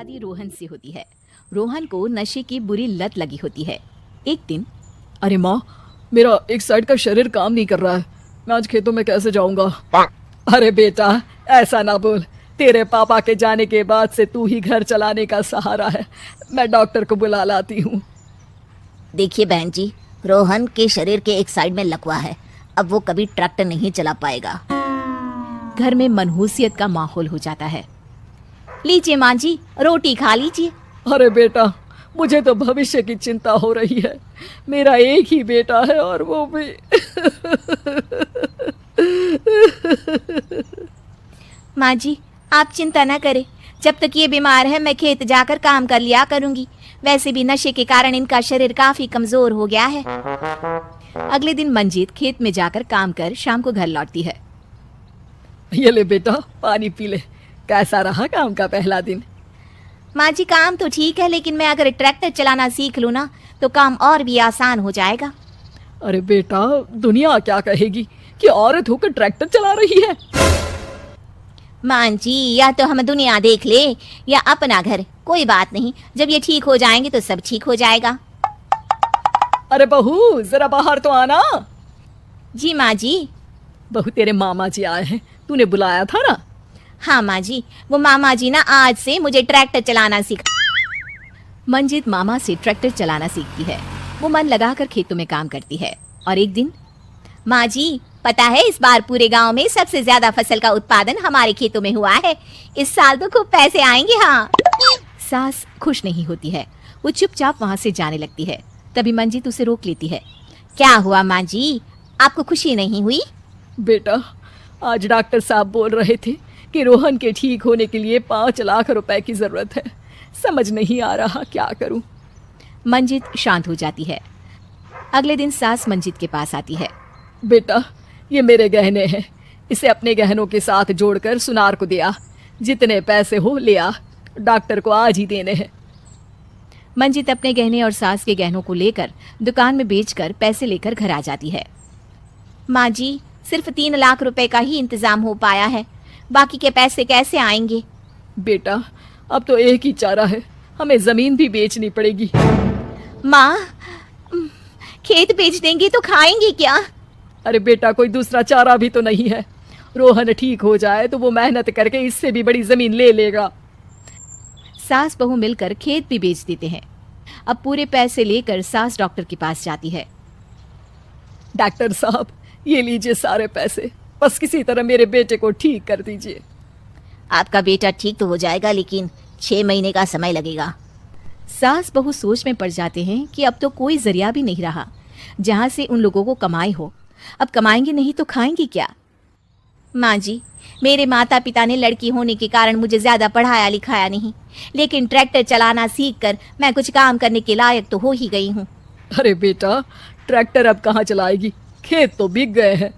शादी रोहन से होती है। रोहन को नशे की बुरी लत लगी होती है। एक दिन, अरे माँ, मेरा एक साइड का शरीर काम नहीं कर रहा है। मैं आज खेतों में कैसे जाऊंगा? अरे बेटा, ऐसा ना बोल। तेरे पापा के जाने के बाद से तू ही घर चलाने का सहारा है। मैं डॉक्टर को बुला लाती हूँ। देखिए बहन जी, रोहन के शरीर के एक साइड में लकवा है। अब वो कभी ट्रैक्टर नहीं चला पाएगा। घर में मनहूसियत का माहौल हो जाता है। लीजिए माँ जी, रोटी खा लीजिए। अरे बेटा, मुझे तो भविष्य की चिंता हो रही है। मेरा एक ही बेटा है और वो भी माँ जी, आप चिंता ना करें। जब तक ये बीमार है मैं खेत जाकर काम कर लिया करूंगी। वैसे भी नशे के कारण इनका शरीर काफी कमजोर हो गया है। अगले दिन मंजीत खेत में जाकर काम कर शाम को घर लौटती है। ये ले बेटा, पानी पी ले। कैसा रहा काम का पहला दिन? माँ जी, काम तो ठीक है, लेकिन मैं अगर ट्रैक्टर चलाना सीख लूँ ना तो काम और भी आसान हो जाएगा। अरे बेटा, दुनिया क्या कहेगी कि औरत होकर ट्रैक्टर चला रही है। माँ जी, या तो हम दुनिया देख ले या अपना घर, कोई बात नहीं। जब ये ठीक हो जाएंगे तो सब ठीक हो जाएगा। अरे बहू, जरा बाहर तो आना। जी माँ जी। बहू, तेरे मामा जी आए हैं, तूने बुलाया था ना? हाँ माँ जी, वो मामा जी ना आज से मुझे ट्रैक्टर चलाना सिखा। मंजीत मामा से ट्रैक्टर चलाना सीखती है। वो मन लगाकर खेतों में काम करती है। और एक दिन, माँ जी, पता है इस बार पूरे गांव में सबसे ज्यादा फसल का उत्पादन हमारे खेतों में हुआ है। इस साल तो खूब पैसे आएंगे। हाँ। सास खुश नहीं होती है। वो चुपचाप वहाँ से जाने लगती है। तभी मंजीत उसे रोक लेती है। क्या हुआ माँ जी, आपको खुशी नहीं हुई? बेटा, आज डॉक्टर साहब बोल रहे थे कि रोहन के ठीक होने के लिए 5 लाख रुपए की जरूरत है। समझ नहीं आ रहा क्या करूं। मंजीत शांत हो जाती है। अगले दिन सास मंजीत के पास आती है। बेटा, ये मेरे गहने हैं। इसे अपने गहनों के साथ जोड़कर सुनार को दिया। जितने पैसे हो ले आ, डॉक्टर को आज ही देने हैं। मंजीत अपने गहने और सास के गहनों को लेकर दुकान में बेचकर पैसे लेकर घर आ जाती है। माँ जी, सिर्फ 3 लाख रुपए का ही इंतजाम हो पाया है। बाकी के पैसे कैसे आएंगे? बेटा, अब तो एक ही चारा है, हमें जमीन भी बेचनी पड़ेगी। माँ, खेत बेच देंगे तो खाएंगे क्या? अरे बेटा, कोई दूसरा चारा भी तो नहीं है। रोहन ठीक हो जाए तो वो मेहनत करके इससे भी बड़ी जमीन ले लेगा। सास बहू मिलकर खेत भी बेच देते हैं। अब पूरे पैसे लेकर सास डॉक्टर के पास जाती है। डॉक्टर साहब, ये लीजिए सारे पैसे। बस किसी तरह मेरे बेटे को ठीक कर दीजिए। आपका बेटा ठीक तो हो जाएगा, लेकिन 6 महीने का समय लगेगा। सास बहू सोच में पड़ जाते हैं कि अब तो कोई जरिया भी नहीं रहा जहां से उन लोगों को कमाई हो। अब कमाएंगे नहीं तो खाएंगे क्या? माँ जी, मेरे माता पिता ने लड़की होने के कारण मुझे ज्यादा पढ़ाया लिखाया नहीं, लेकिन ट्रैक्टर चलाना सीखकर मैं कुछ काम करने के लायक तो हो ही गई हूँ। अरे बेटा, ट्रैक्टर अब कहाँ चलाएगी? खेत तो बिक गए हैं।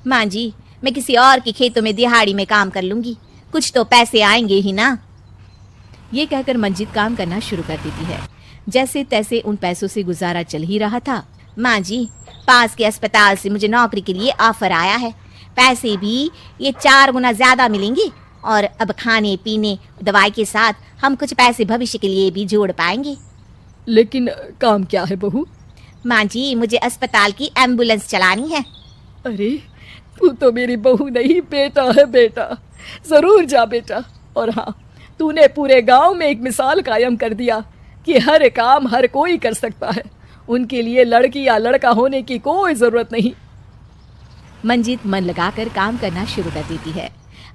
माँ जी, मैं किसी और के खेतों में दिहाड़ी में काम कर लूंगी, कुछ तो पैसे आएंगे ही ना। ये कहकर मंजीत काम करना शुरू कर देती है। जैसे तैसे उन पैसों से गुजारा चल ही रहा था। माँ जी, पास के अस्पताल से मुझे नौकरी के लिए ऑफर आया है। पैसे भी ये 4 गुना ज्यादा मिलेंगे और अब खाने पीने दवाई के साथ हम कुछ पैसे भविष्य के लिए भी जोड़ पाएंगे। लेकिन काम क्या है बहू? माँ जी, मुझे अस्पताल की एम्बुलेंस चलानी है। अरे, तू तो मेरी बहू नहीं, बेटा है बेटा। जरूर जा बेटा। और हाँ, तूने पूरे गांव में एक मिसाल कायम कर दिया कि हर काम हर कोई कर सकता है। उनके लिए लड़की या लड़का होने की कोई जरूरत नहीं। मंजीत मन लगाकर काम करना शुरू कर देती है।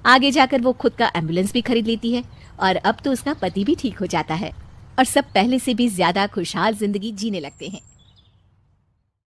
आगे जाकर वो खुद का एम्बुलेंस भी खरीद लेती है और अब तो उसका पति भी ठीक हो जाता है और सब पहले से भी ज्यादा खुशहाल जिंदगी जीने लगते हैं।